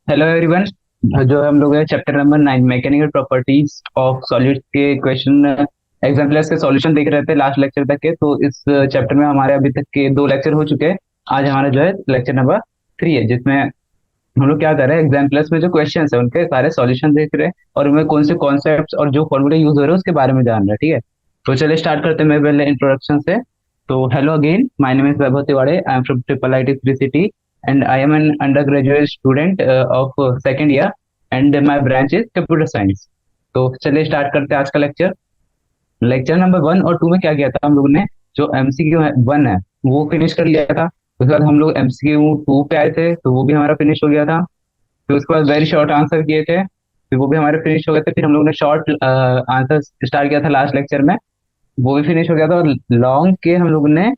Hello everyone. जो हम लोग है chapter number 9 mechanical properties of solids के क्वेश्चन एग्जाम्पल्स के सॉल्यूशन देख रहे थे लास्ट लेक्चर तक के। तो इस चैप्टर में हमारे अभी तक के 2 लेक्चर हो चुके हैं। आज हमारा जो है लेक्चर नंबर 3 है, जिसमें हम लोग क्या कर रहे हैं, एग्जाम्पल्स में जो क्वेश्चन है उनके सारे सॉल्यूशन देख रहे हैं और उनमें कौन से कॉन्सेप्ट और जो फॉर्मूले यूज हो रहे हैं उसके बारे में जान रहे हैं। ठीक है, तो चलिए स्टार्ट करते हैं मैं पहले इंट्रोडक्शन से। तो hello again, my name is Vaibhav Tiwari, I am from triple I T three city and I am an undergraduate student of second year and my branch is computer science। तो चलिए start करते हैं आज का lecture. Lecture number 1 और 2 में क्या किया था हम लोगों ने, जो MCQ 1 है वो फिनिश कर लिया था। उसके बाद हम लोग MCQ 2 पे आए थे, तो वो भी हमारा फिनिश हो गया था। फिर उसके बाद वेरी शॉर्ट आंसर किए थे, फिर वो भी हमारे फिनिश हो गए थे। फिर हम लोग ने शॉर्ट आंसर स्टार्ट किया था लास्ट लेक्चर में, वो भी फिनिश हो गया था। और लॉन्ग के हम लोग ने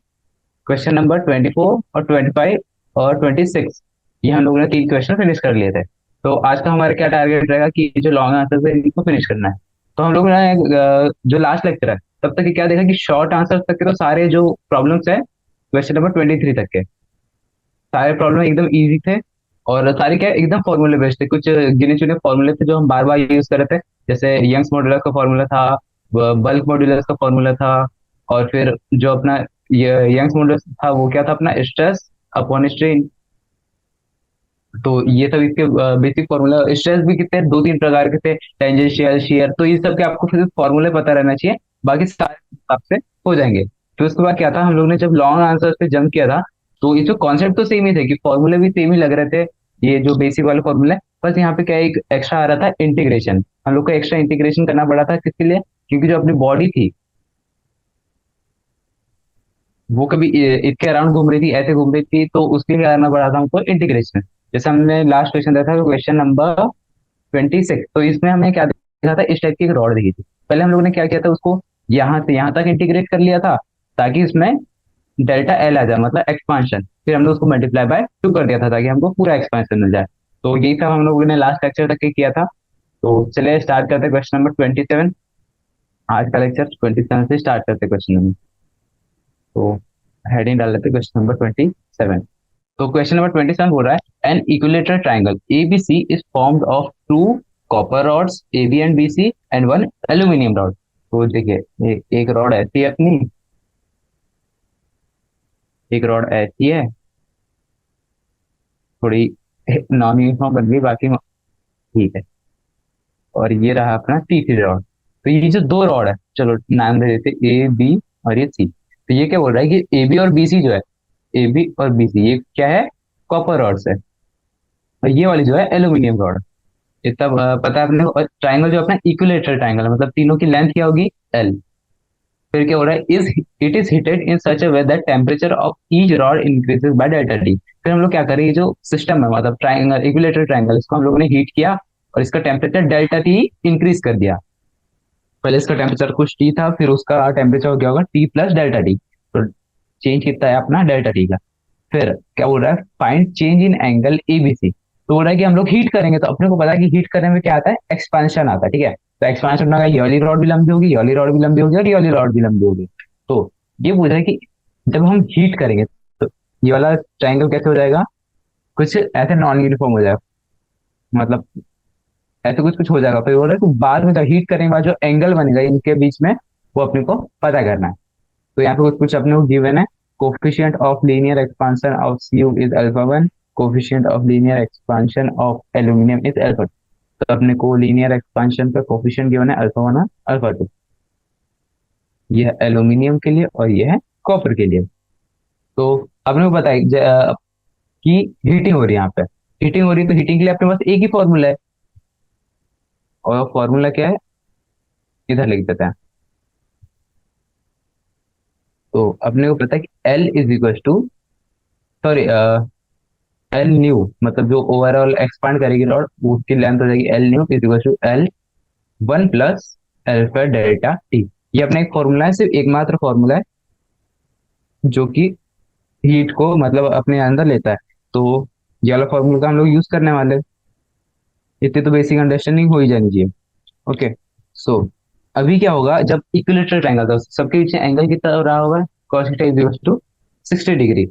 क्वेश्चन नंबर 24 और 25 और 26, ये हम लोगों ने 3 क्वेश्चन फिनिश कर लिए थे। तो आज का हमारा क्या टारगेट रहेगा कि जो लॉन्ग आंसर है इनको फिनिश करना है। तो हम लोग ने जो लास्ट लेक्चर है तब तक ये क्या देखा कि शॉर्ट आंसर तक के तो सारे जो प्रॉब्लम्स है क्वेश्चन नंबर 23 तक के सारे प्रॉब्लम एकदम इजी थे। और सारे क्या एकदम फॉर्मूले बेस्ड थे, कुछ गिने चुने फॉर्मूले थे जो हम बार बार यूज कर रहे थे। जैसे यंग्स मॉड्यूलस का फॉर्मूला था, बल्क मॉड्यूलस का फॉर्मूला था, और फिर जो अपना ये यंग्स मॉड्यूलस था वो क्या था अपना स्ट्रेस अपॉन स्ट्रेन। तो ये सब इसके बेसिक फॉर्मूला। स्ट्रेस भी कितने 2-3 प्रकार के थे, टेंजेंशियल, शियर, तो ये सब के आपको फिर फॉर्मूले पता रहना चाहिए, बाकी सारे हिसाब से हो जाएंगे। फिर उसके बाद क्या था, हम लोग ने जब लॉन्ग आंसर पे जंप किया था तो ये जो कॉन्सेप्ट तो सेम ही थे कि फॉर्मूले भी सेम ही लग रहे थे, ये जो बेसिक वाले फॉर्मूले। बस यहाँ पे क्या एक एक्स्ट्रा आ रहा था, इंटीग्रेशन। हम लोग को एक्स्ट्रा इंटीग्रेशन करना पड़ा था, किसके लिए, क्योंकि जो अपनी बॉडी थी वो कभी इसके अराउंड घूम रही थी, ऐसे घूम रही थी, तो उसके लिए करना पड़ा था हमको इंटीग्रेशन। जैसे हमने लास्ट क्वेश्चन देखा था, क्वेश्चन नंबर 26, तो इसमें हमें क्या देखा था, इस टाइप की एक रॉड दिखी थी। पहले हम लोगों ने क्या किया था, उसको यहाँ से यहाँ तक इंटीग्रेट कर लिया था ताकि इसमें डेल्टा एल आ जाए, मतलब एक्सपांशन। फिर हमने उसको मल्टीप्लाई बाय 2 कर दिया था ताकि हमको पूरा एक्सपांशन मिल जाए। तो यही सब हम लोगों ने लास्ट लेक्चर तक के किया था। तो चलिए स्टार्ट करते हैं क्वेश्चन नंबर 27। आज का लेक्चर 27 से स्टार्ट करते हैं क्वेश्चन नंबर। तो हेडिंग डाल लेते हैं क्वेश्चन नंबर 27। तो क्वेश्चन नंबर 27 बोल रहा है, an equilateral triangle ABC is formed of 2 copper rods AB and BC and 1 aluminium rod. तो देखिए एक रॉड ऐसी है अपनी, एक रॉड ऐसी है, थोड़ी नॉन यूनिफॉर्म बन गई, बाकी ठीक है। और ये रहा अपना तीसरी रॉड। तो ये जो 2 रॉड है, चलो नाम दे देते AB और ये C। तो ये क्या बोल रहा है कि AB और BC जो है, AB और BC ये क्या है, कॉपर रॉड्स है। और ये वाली जो है एल्यूमिनियम रॉड। इतना पता है अपने को। ट्राइंगल जो अपना इक्विलेटरल ट्राइंगल है, मतलब तीनों की लेंथ क्या होगी, L। फिर क्या हो रहा है, is it is heated in such a way that temperature of each rod increases by delta T. फिर हम लोग क्या करें, ये जो सिस्टम है मतलब ट्राइंगल इक्विलेटरल ट्राइंगल, इसको हम लोगों ने हीट किया और इसका टेम्परेचर डेल्टा टी इंक्रीज कर दिया। पहले इसका टेम्परेचर कुछ टी था, फिर उसका टेम्परेचर हो गया होगा T प्लस डेल्टा टी। तो चेंज कितना है अपना डेल्टा टी का। फिर क्या बोल रहा है, find change in angle ABC. तो बोल रहा है कि हम लोग हीट करेंगे, तो अपने को पता है कि हीट करने में क्या आता है, एक्सपांशन आता है। ठीक है, तो एक्सपांशन होगा, ये वाली रॉड भी लंबी होगी, ये वाली रॉड भी लंबी होगी और ये वाली रॉड भी लंबी होगी। तो ये बोल रहा है कि जब हम हीट करेंगे तो ये वाला ट्राइंगल कैसे हो जाएगा, कुछ ऐसे नॉन यूनिफॉर्म हो जाएगा, मतलब ऐसे कुछ कुछ हो जाएगा। फिर बोल रहा है कि बाद में जब हीट करने के बाद जो एंगल बनेगा इनके बीच में, वो अपने को पता करना है। तो यहाँ पे कुछ कुछ अपने को गिवन है। Coefficient of linear expansion of Cu is alpha 1, coefficient of linear expansion of aluminium is alpha 2। तो अपने को लीनियर एक्सपांशन का कोफिशिएंट गिवन है अल्फा 1 और अल्फा 2। ये है एल्यूमिनियम के लिए और ये है कॉपर के लिए। तो अपने को पता है कि हीटिंग हो रही है यहाँ पे, हीटिंग हो रही है, तो हीटिंग के लिए अपने पास एक ही फॉर्मूला है। और फॉर्मूला क्या है, इधर लिख देते हैं। तो अपने को पता है कि L is equal to, sorry, L new, मतलब जो ओवरऑल एक्सपांड करेगी रॉड उसकी लेंथ हो जाएगी L new is equal to L1 + alpha delta t. ये अपना एक फॉर्मूला है, सिर्फ एकमात्र फॉर्मूला है जो कि हीट को मतलब अपने अंदर लेता है। तो ये वाला फॉर्मूला का हम लोग यूज करने वाले हैं। इतनी तो बेसिक अंडरस्टैंडिंग हो ही जानी चाहिए। ओके, सो अभी क्या होगा, जब इक्विलेटरल ट्रायंगल था सबके बीच में एंगल कितना रहा होगा, cos theta is equal to 60 degree.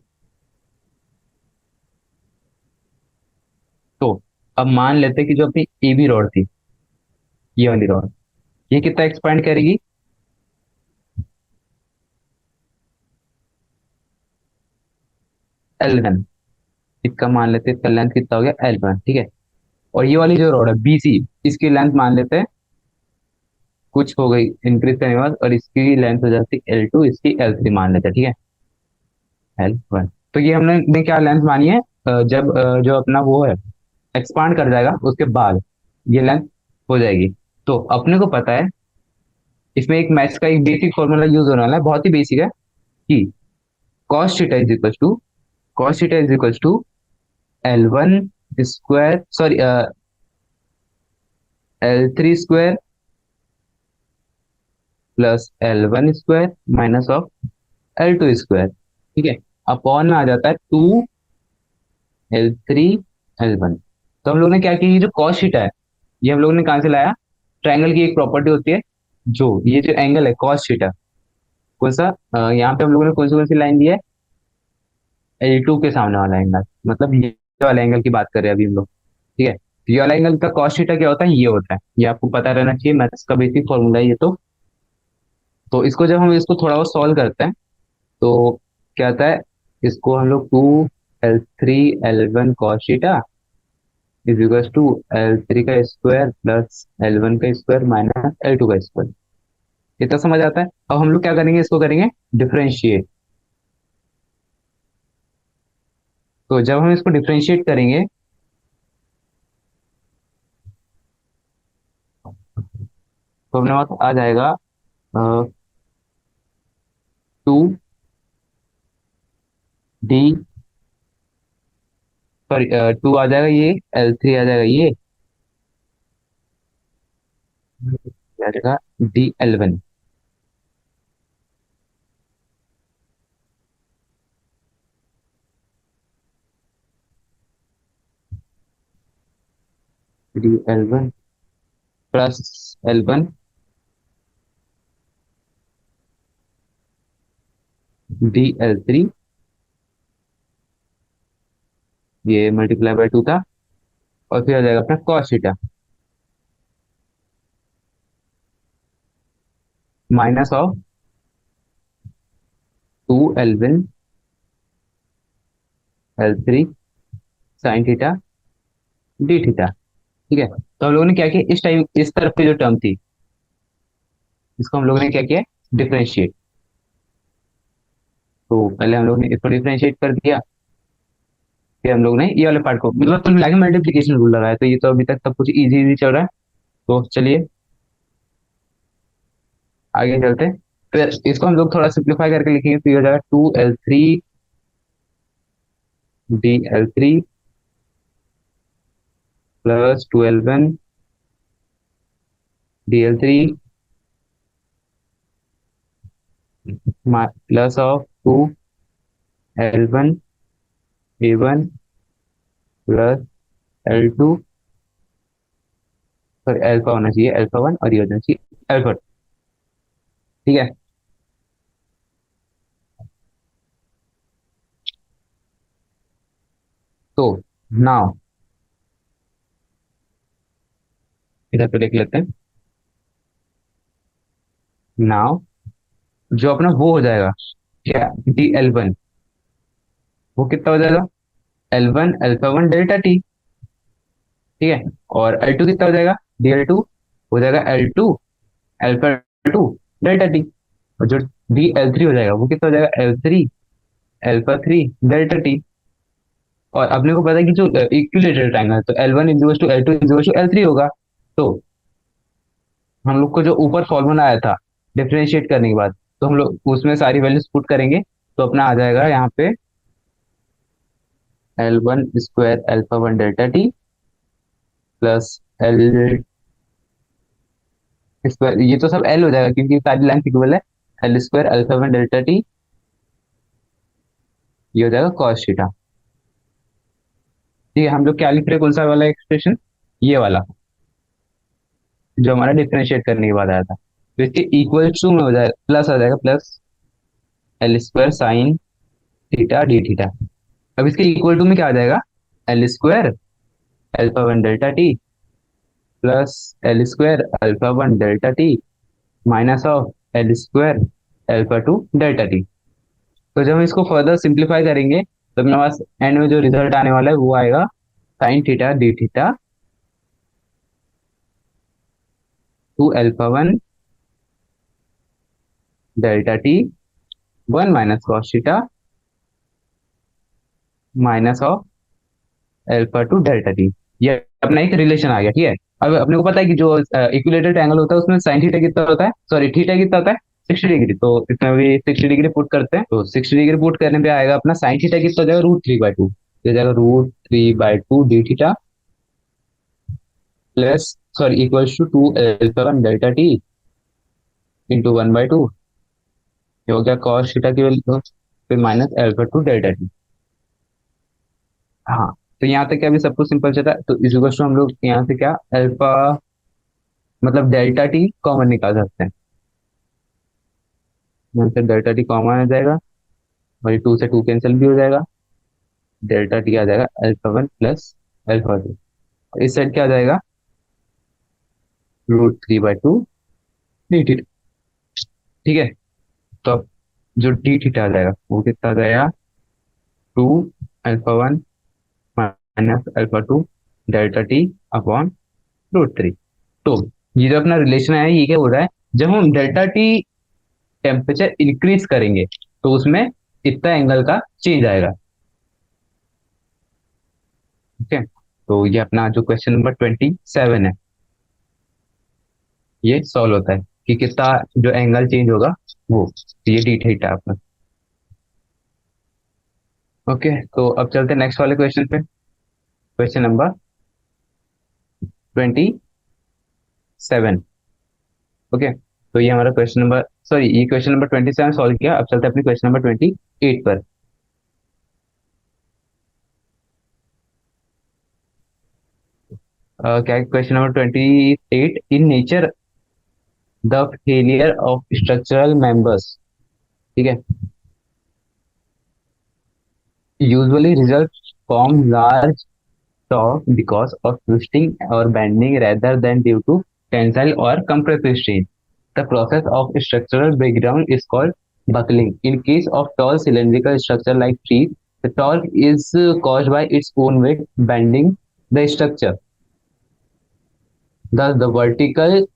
तो अब मान लेते हैं कि जो अपनी ए बी रॉड थी, ये वाली रॉड, ये कितना एक्सपांड करेगी? L1। इसका मान लेते हैं, इसका लेंथ कितना हो गया? L1, ठीक है। और ये वाली जो रॉड है बी सी, इसकी लेंथ मान लेते हैं कुछ हो गई इंक्रीज करने के बाद, और इसकी लेंथ हो जाती है L2, इसकी L3 मान लेते हैं, ठीक है। L1, तो ये हमने ने क्या लेंथ मानी है? जब जो अपना वो है एक्सपांड कर जाएगा उसके बाद ये लेंथ हो जाएगी। तो अपने को पता है, इसमें एक मैथ्स का एक बेसिक फॉर्मूला यूज होने वाला है, बहुत ही बेसिक है, कि cos theta is equal to, cos theta is equal to L1 square, sorry, L3 square plus L1 square minus of L2 square, ठीक है। अपॉन में आ जाता है 2 L3 L1। तो हम लोग ने क्या किया, ये जो cos थीटा है, ये हम लोग ने कहाँ से लाया? ट्रायंगल की एक प्रॉपर्टी होती है, जो ये जो एंगल है cos थीटा, कौन सा, यहाँ पे हम लोगों ने कौन सी लाइन दी है? L2 के सामने वाला एंगल, मतलब ये वाला एंगल की बात कर रहे हैं अभी हम लोग, ठीक है। तो ये वाला एंगल का cos थीटा क्या होता है? ये होता है, ये आपको पता रहना चाहिए, मैथ्स का बेसिक फॉर्मूला है ये तो इसको जब हम इसको थोड़ा बहुत सॉल्व करते हैं, तो क्या आता है? इसको हम लोग 2 L3 L1 cos theta is equal to L3 का स्क्वायर प्लस L1 का स्क्वायर माइनस L2 का स्क्वायर। इतना समझ आता है? अब हम लोग क्या करेंगे, इसको करेंगे डिफरेंशिएट। तो जब हम इसको डिफरेंशिएट करेंगे, तो अपने पास आ जाएगा 2D, सॉरी, 2 आ जाएगा, ये L3 आ जाएगा, ये आ जाएगा DL1। DL1 plus L1 DL3, ये मल्टीप्लाई बाय 2 था, और फिर आ जाएगा अपना cos theta minus of 2 L1 L3 sine theta D theta, ठीक है। तो हम लोगों ने क्या किया, इस टाइम इस तरफ की जो टर्म थी, इसको हम लोगों ने क्या किया? डिफरेंशिएट। तो पहले हम लोग ने इसको डिफरेंशिएट कर दिया, फिर हम लोग ने ये वाले पार्ट को, मतलब कुल मिला के मल्टीप्लीकेशन रूल लगाया। तो ये तो अभी तक सब कुछ इजी इजी चल रहा है, तो चलिए आगे चलते हैं। फिर इसको हम लोग थोड़ा सिंप्लीफाई करके लिखेंगे, तो ये हो जाएगा 2 L3 DL3 plus 2 L1 DL3 plus of 2 L1 A1 plus L2, sorry alpha होना चाहिए अल्फा 1, और ये होना चाहिए अल्फा, ठीक है। तो नाउ इधर पे लिख लेते हैं। नाउ जो अपना वो हो जाएगा क्या, DL1, वो कितना हो जाएगा? L1 अल्फा 1 डेल्टा T, ठीक है। और L2 कितना हो जाएगा? DL2 हो जाएगा L2 अल्फा 2 डेल्टा T। और जो DL3 हो जाएगा वो कितना हो जाएगा? L3 alpha 3 delta T। और अपने को पता है कि जो इक्विलेटरल ट्रायंगल है, तो L1 = L2 = L3 होगा। तो हम लोग को जो ऊपर फॉर्मूला आया था डिफरेंशिएट करने के बाद, तो हम लोग उसमें सारी वैल्यूज पुट करेंगे, तो अपना आ जाएगा यहाँ पे L1 square alpha 1 delta T plus L square, ये तो सब L हो जाएगा क्योंकि सारी लेंथ इक्वल है। L square alpha 1 delta T, ये हो जाएगा cos थीटा, ठीक है। हम लोग क्या लिख रहे हैं, कौन सा वाला एक्सप्रेशन? ये वाला, जो हमारा डिफरेंशिएट करने के बाद आया था। तो इसके इक्वल टू में हो जाएगा, प्लस आ जाएगा, plus L square sine theta D theta. अब इसके इक्वल टू में क्या आ जाएगा? L square alpha one delta T plus L square alpha one delta T minus of L square alpha two delta T. तो जब हम इसको फर्दर सिंप्लीफाई करेंगे तो अपने पास एंड में जो रिजल्ट आने वाला है वो आएगा sine theta D theta two alpha one delta T one minus cos theta minus of alpha two delta t. ये अपना एक रिलेशन आ गया, ठीक है। अब अपने को पता है कि जो इक्विलेटरल ट्रायंगल होता है उसमें साइन थीटा कितना होता है, सॉरी थीटा कितना होता है, 60 डिग्री। तो इसमें भी 60 डिग्री पुट करते हैं, तो 60 डिग्री पुट करने पे आएगा अपना साइन थीटा कितना हो जाएगा, √3/2। हो जाएगा √3/2 d theta plus sorry equals to 2 alpha 1 delta t into 1/2। ये हो गया कॉस थीटा की वैल्यू, फिर minus alpha two delta t. हाँ, तो यहाँ तक क्या अभी सब कुछ सिंपल चलता है। तो इस इक्वल्स टू हम लोग यहाँ से क्या अल्फा मतलब डेल्टा टी कॉमन निकाल सकते हैं। यहाँ से डेल्टा टी कॉमन आ जाएगा और ये 2 से 2 कैंसिल भी हो जाएगा। डेल्टा टी आ जाएगा alpha one plus alpha two. इस साइड क्या आ जाएगा, √3/2 डी थीटा, ठीक है। तो अब जो डी थीटा आ जाएगा वो कितना आ जाएगा, 2 alpha 1 minus alpha two delta T upon √3। तो ये जो अपना रिलेशन है ये क्या हो रहा है, जब हम डेल्टा टी टेम्परेचर इंक्रीज करेंगे तो उसमें इतना एंगल का चेंज आएगा, ठीक है। तो ये अपना जो क्वेश्चन नंबर 27 है ये सॉल्व होता है कि कितना जो एंगल चेंज होगा वो, तो ये डी थीटा अपना। ओके, तो अब चलते हैं नेक्स्ट वाले क्वेश्चन पे। Question number 27। ओके, तो ये हमारा क्वेश्चन नंबर सॉरी ये क्वेश्चन नंबर 27 सॉल्व किया। अब चलते हैं अपने क्वेश्चन नंबर 28 पर। क्या question number 28, in nature the failure of structural members, ठीक है, usually results from large shock because of twisting or bending rather than due to tensile or compressive strain. The process of structural breakdown is called buckling. In case of tall cylindrical structure like trees, the torque is caused by its own weight bending the structure. Thus, the vertical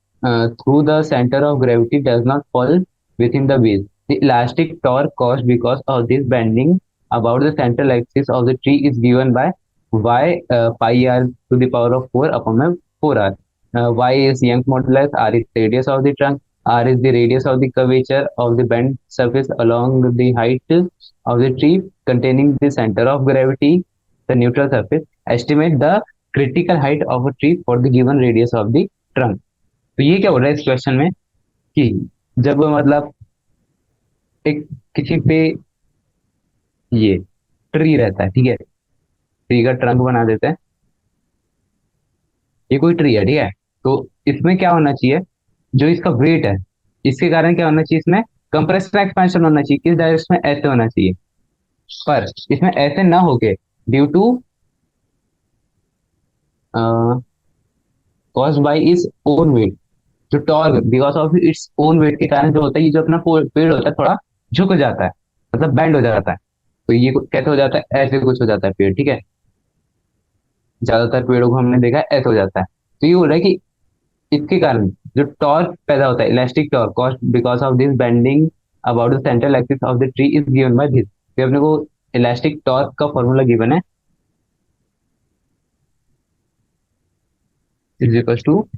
through the center of gravity does not fall within the wheel. The elastic torque caused because of this bending about the central axis of the tree is given by y pi r to the power of 4 upon my 4r. Y is Young's modulus, r is radius of the trunk, r is the radius of the curvature of the bent surface along the height of the tree containing the center of gravity, the neutral surface. Estimate the critical height of a tree for the given radius of the trunk. तो ये क्या हो रहा है इस question में कि जब मतलब एक किसी पे ये ट्री रहता है, ठीक है, ट्री का ट्रंक बना देते हैं, ये कोई ट्री है, ठीक है। तो इसमें क्या होना चाहिए, जो इसका वेट है इसके कारण क्या होना चाहिए, इसमें कंप्रेशन एक्सपेंशन होना चाहिए, किस डायरेक्शन में ऐसे होना चाहिए, पर इसमें ऐसे ना होके due to cause by is own weight, जो torque because of its own weight के कारण जो होता है, ये जो अपना पेड़ होता है थोड़ा झुक जाता है, मतलब बैंड हो जाता है। तो ये कैसे हो जाता है, ऐसे कुछ हो जाता है पेड़, ठीक है। ज्यादातर पेड़ों को हमने देखा है ऐसे हो जाता है। तो ये हो रहा है कि इसके कारण जो टॉर्क पैदा होता है, elastic torque caused because of this bending about the central axis of the tree is given by this. तो अपने को इलास्टिक टॉर्क का फॉर्मूला गिवन है, is equal to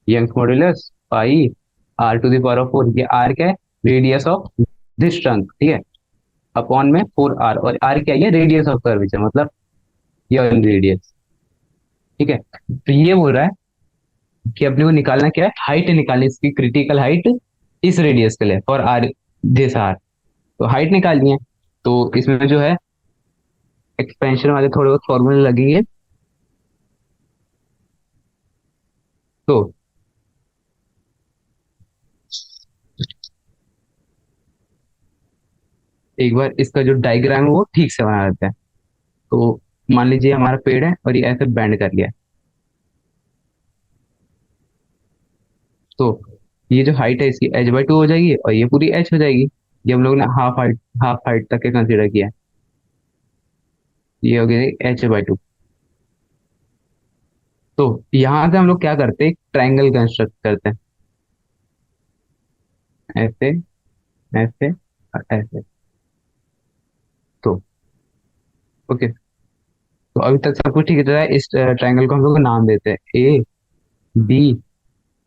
Young's modulus pi r to the power of 4। ये r क्या है, radius of this trunk, ठीक है, अपॉन में 4r, और r क्या है, रेडियस ऑफ कर्वेचर, मतलब ये रेडियस, ठीक है। तो ये बोल रहा है कि अपने को निकालना क्या है, हाइट निकालनी, इसकी क्रिटिकल हाइट इस रेडियस के लिए फॉर आर, दिस आर। तो हाइट निकालनी है, तो इसमें जो है एक्सपेंशन वाले थोड़े बहुत फॉर्मूले लगेंगे। तो एक बार इसका जो डायग्राम है वो ठीक से बना लेते हैं। तो मान लीजिए हमारा पेड़ है और ये ऐसे बैंड कर लिया, तो ये जो हाइट है इसकी h/2 हो जाएगी और ये पूरी h हो जाएगी। ये हम लोग ने हाफ हाइट तक के कंसीडर किया है। ये हो गया h/2। तो यहाँ से हम लोग क्या करते हैं, ट्राइंगल कंस्ट्रक्ट करते हैं, ऐसे, ऐसे और ऐसे। तो ओके, तो अभी तक सब कुछ ठीक है। इस ट्राइंगल को हम लोग नाम देते हैं ए बी,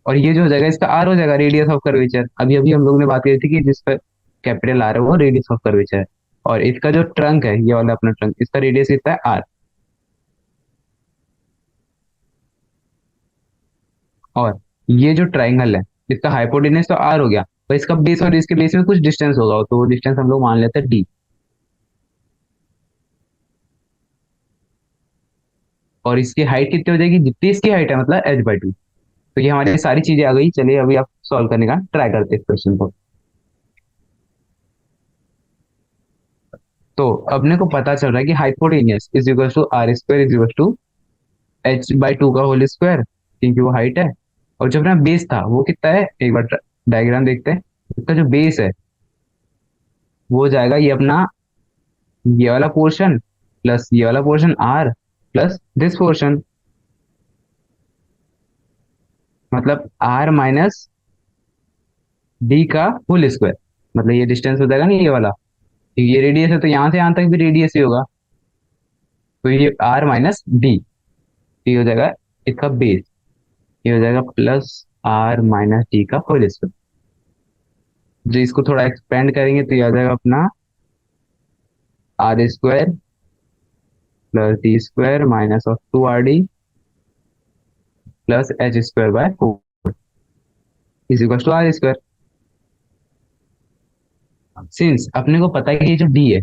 और ये जो हो जाएगा इसका आर हो जाएगा, रेडियस ऑफ कर्वेचर। अभी अभी हम लोग ने बात की थी कि जिस पर कैपिटल आर है वो रेडियस ऑफ कर्वेचर है। और इसका जो ट्रंक है, ये वाला अपना ट्रंक, इसका रेडियस कितना है, आर। और ये जो ट्राइंगल है इसका हाइपोटेनस तो आर हो गया, तो इसका बेस और इसके बेस में कुछ डिस्टेंस होगा, तो वो डिस्टेंस हम लोग मान लेते हैं डी। और इसकी हाइट कितनी हो जाएगी, जितनी इसकी हाइट है, मतलब h/2। तो ये हमारी सारी चीजें आ गई। चलिए अभी आप सॉल्व करने का ट्राई करते हैं इस क्वेश्चन को। तो अपने को पता चल रहा है कि hypotenuse is equal to r square is equal to h/2 का होल स्क्वायर, क्योंकि वो हाइट है। और जो अपना बेस था वो कितना है, एक बार डायग्राम देखते हैं। इसका जो बेस है वो हो जाएगा ये अपना, ये वाला पोर्शन प्लस ये वाला portion r plus this portion, मतलब आर माइनस डी का होल स्क्वायर। मतलब ये डिस्टेंस हो जाएगा ना ये वाला, ये रेडियस है तो यहाँ से यहाँ तक भी रेडियस ही होगा। तो ये आर माइनस डी, ये हो जाएगा इसका बेस। ये हो जाएगा प्लस आर माइनस डी का होल स्क्वायर। जो इसको थोड़ा एक्सपेंड करेंगे तो ये आ जाएगा अपना r square plus d square minus of 2rd plus h square by 4 is equal to r square. Since अपने को पता है कि ये जो डी है,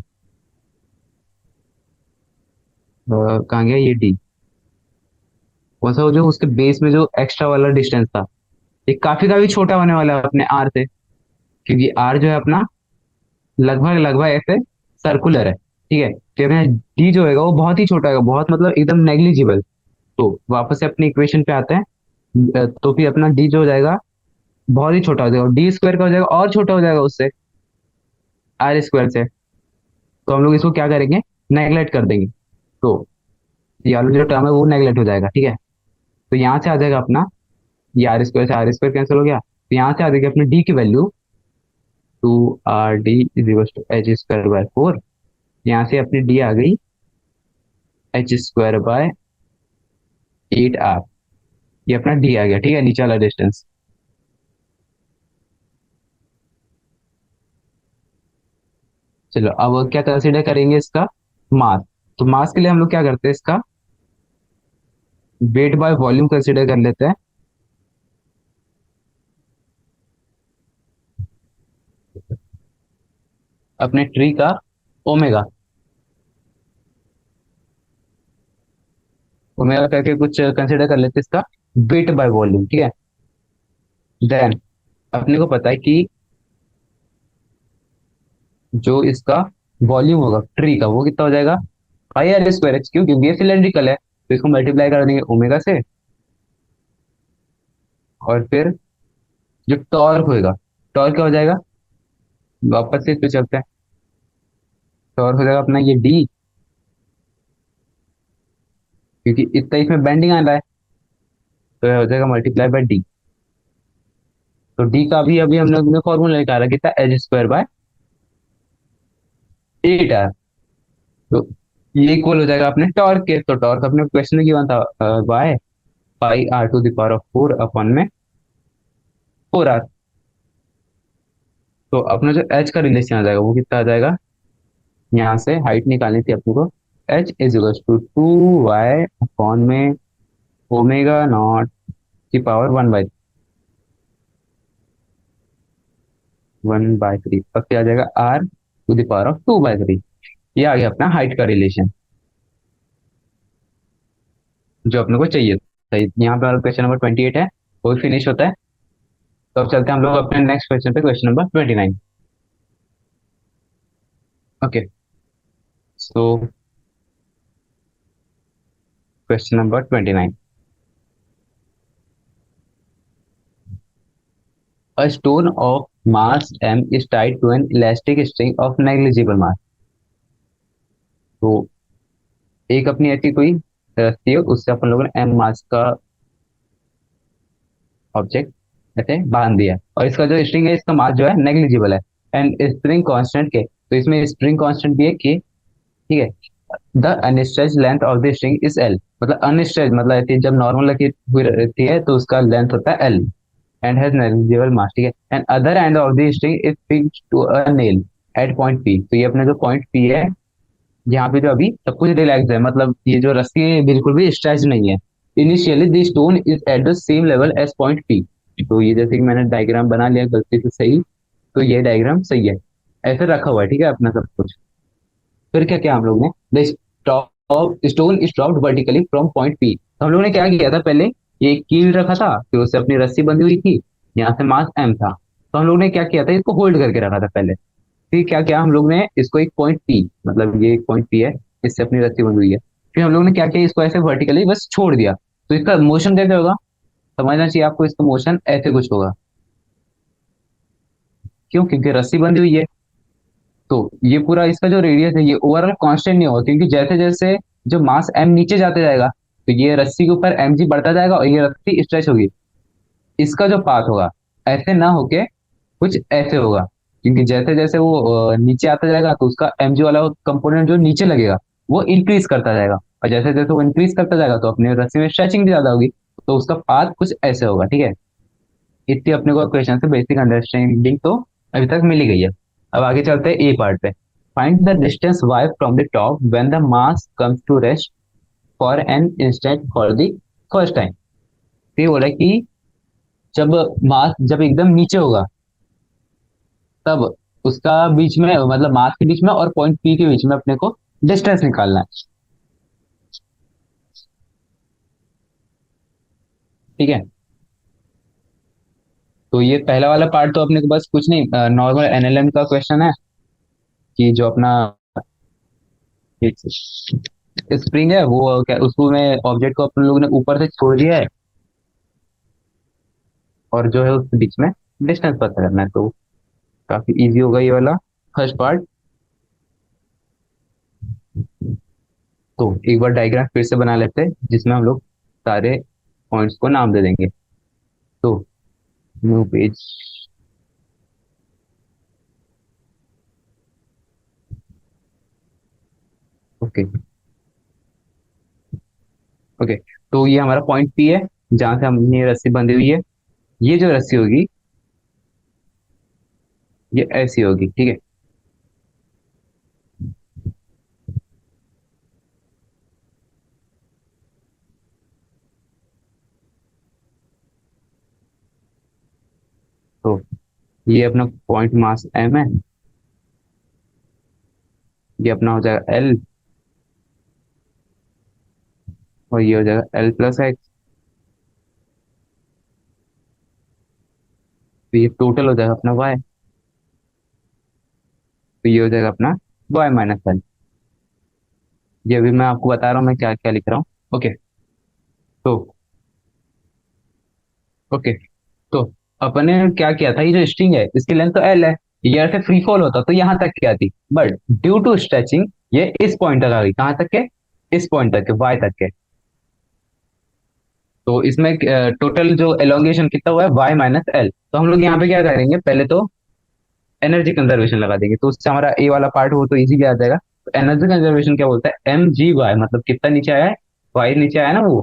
कहाँ गया ये डी, कौन सा, वो जो उसके बेस में जो एक्स्ट्रा वाला डिस्टेंस था, ये काफी काफी छोटा होने वाला है अपने आर से। क्योंकि आर जो है अपना लगभग लगभग ऐसे सर्कुलर है, ठीक है। तो अपना डी जो होगा वो बहुत ही छोटा होगा, बहुत मतलब एकदम नेग्लिजिबल। तो वापस से अपनी इक्वेशन पे आते हैं। तो फिर अपना डी जो हो जाएगा बहुत ही छोटा हो जाएगा, और डी स्क्वायर का हो जाएगा और छोटा हो जाएगा उससे, आर स्क्वायर से। तो हम लोग इसको क्या करेंगे, नेग्लेक्ट कर देंगे। तो ये वाला जो टर्म है वो नेग्लेक्ट हो जाएगा, ठीक है। तो यहाँ से आ जाएगा अपना, ये आर स्क्वायर से आर स्क्वायर कैंसिल हो गया, तो यहाँ से आ जाएगी अपनी डी की value 2rd is equal to h square by 4। यहाँ से अपनी डी आ गई एच स्क्वायर बाय 8r। ये अपना डी आ गया, ठीक है, नीचे वाला डिस्टेंस। चलो अब क्या कंसीडर करेंगे इसका, मास। तो मास के लिए हम लोग क्या करते हैं, इसका वेट बाय वॉल्यूम कंसीडर कर लेते हैं। अपने ट्री का ओमेगा, ओमेगा करके कुछ कंसीडर कर लेते हैं इसका वेट बाय वॉल्यूम, ठीक है। देन अपने को पता है कि जो इसका वॉल्यूम होगा ट्री का वो कितना हो जाएगा, पाई आर स्क्वायर एच, क्यों, क्योंकि ये सिलेंड्रिकल है तो इसको मल्टीप्लाई कर देंगे ओमेगा से। और फिर जो टॉर्क होगा, टॉर्क क्या हो जाएगा, वापस से इस पे चलते हैं। टॉर्क हो जाएगा अपना ये डी, क्योंकि इतना इसमें बेंडिंग आ रहा है, तो ये हो जाएगा मल्टीप्लाई बाय डी। तो डी का भी अभी हम लोग ने फॉर्मूला निकाला कितना, एच स्क्वायर बाय 8r। तो ये इक्वल हो जाएगा अपने टॉर्क के। तो टॉर्क अपने क्वेश्चन में गिवन था, by pi r to the power of 4 upon में 4r। तो अपना जो एच का रिलेशन आ जाएगा वो कितना आ जाएगा, यहाँ से हाइट निकालनी थी अपने को, h is equal to 2y upon में ओमेगा नॉट की पावर 1/3। अब क्या आ जाएगा, r to the power of 2/3। ये आ गया अपना हाइट का रिलेशन जो अपने को चाहिए। सही, यहाँ पे क्वेश्चन नंबर 28 है, वो फिनिश होता है। तो अब चलते हैं हम लोग अपने नेक्स्ट क्वेश्चन पे, question number 29। Okay, so question number 29। A stone of mass m is tied to an elastic string of negligible mass. तो एक अपनी ऐसी कोई रस्सी है, उससे अपन लोगों ने m मास का ऑब्जेक्ट ऐसे बांध दिया, और इसका जो स्ट्रिंग है इसका मास जो है नेग्लिजिबल है, एंड स्प्रिंग कांस्टेंट के, तो इसमें स्प्रिंग कांस्टेंट भी है कि, ठीक है, the unstretched length of the string is L, मतलब अनस्ट्रेच मतलब ऐसे जब नॉर्मल रखी हुई रहती है तो उसका लेंथ होता है L, and has negligible mass, ठीक है, and other end of the string is fixed to a nail at point P, तो ये अपना जो पॉइंट पी है, यहाँ पे जो अभी सब कुछ रिलैक्स है, मतलब ये जो रस्सी है बिल्कुल भी स्ट्रेच नहीं है। Initially the stone is at the same level as point P, तो ये जैसे कि मैंने डायग्राम बना लिया गलती से सही, तो ये डायग्राम सही है, ऐसे रखा हुआ है, ठीक है, अपना सब कुछ। फिर क्या किया हम लोग ने, the stone is dropped vertically from point P, तो हम लोग ने क्या किया था पहले, ये एक कील रखा था, फिर उससे अपनी रस्सी बंधी हुई थी, यहाँ से मास एम था, तो हम लोग ने क्या किया था, इसको होल्ड करके रखा था पहले। फिर क्या किया हम लोग ने, इसको एक पॉइंट पी, मतलब ये एक पॉइंट पी है, इससे अपनी रस्सी बंधी हुई है, फिर हम लोग ने क्या किया, इसको ऐसे वर्टिकली बस छोड़ दिया, तो इसका मोशन कैसे होगा, समझना चाहिए आपको, इसका मोशन ऐसे कुछ होगा। क्यों, क्योंकि रस्सी बंधी हुई है, तो ये पूरा इसका जो रेडियस है ये ओवरऑल कांस्टेंट नहीं होगा, क्योंकि जैसे जैसे जो मास एम नीचे जाते जाएगा, तो ये रस्सी के ऊपर एम जी बढ़ता जाएगा और ये रस्सी स्ट्रेच होगी, इसका जो पाथ होगा ऐसे ना होके कुछ ऐसे होगा, क्योंकि जैसे जैसे वो नीचे आता जाएगा तो उसका एम जी वाला कंपोनेंट जो नीचे लगेगा वो इंक्रीज करता जाएगा, और जैसे जैसे वो इंक्रीज करता जाएगा तो अपने रस्सी में स्ट्रेचिंग भी ज्यादा होगी, तो उसका पाथ कुछ ऐसे होगा, ठीक है। इतनी अपने को क्वेश्चन से बेसिक अंडरस्टैंडिंग तो अभी तक मिल ही गई है। अब आगे चलते हैं ए पार्ट पे। Find the distance y from the top when the mass comes to rest for an instant for the first time. ये बोला कि जब मास जब एकदम नीचे होगा तब उसका बीच में, मतलब मास के बीच में और पॉइंट पी के बीच में अपने को डिस्टेंस निकालना है, ठीक है। तो ये पहला वाला पार्ट तो अपने को बस कुछ नहीं, नॉर्मल एनएलएम का क्वेश्चन है, कि जो अपना स्प्रिंग है वो क्या, उसको में ऑब्जेक्ट को अपन लोगों ने ऊपर से छोड़ दिया है, और जो है उसके बीच में डिस्टेंस पता करना है, तो काफी इजी होगा ये वाला फर्स्ट पार्ट। तो एक बार डायग्राम फिर से बना लेते हैं जिसमें हम लोग सारे पॉइंट्स को नाम दे देंगे। तो न्यू पेज, ओके ओके। तो ये हमारा पॉइंट पी है, जहां से हमने ये रस्सी बंधी हुई है, ये जो रस्सी होगी ये ऐसी होगी, ठीक है। तो ये अपना पॉइंट मास एम है, ये अपना हो जाएगा एल, और ये हो जाएगा एल प्लस एक्स, तो ये टोटल हो जाएगा अपना वाई, तो ये हो जाएगा अपना वाई माइनस एल। ये अभी मैं आपको बता रहा हूँ मैं क्या क्या लिख रहा हूँ। ओके। तो ओके, तो अपने ने क्या किया था, ये जो स्ट्रिंग है इसकी लेंथ तो एल है, ये ऐसे फ्री फॉल होता तो यहाँ तक की आती, बट ड्यू टू स्ट्रेचिंग ये इस पॉइंट तक आ गई, कहाँ तक के, इस पॉइंट तक के, वाई तक के। तो इसमें टोटल जो एलोंगेशन कितना हुआ है, वाई माइनस एल, तो हम लोग यहाँ पे क्या करेंगे, पहले तो एनर्जी कंजर्वेशन लगा देंगे, तो उससे हमारा ए वाला पार्ट हो तो इजीली आ जाएगा। तो एनर्जी कंजर्वेशन क्या बोलता है, एम जी वाई, मतलब कितना नीचे आया है, वाई नीचे आया ना, वो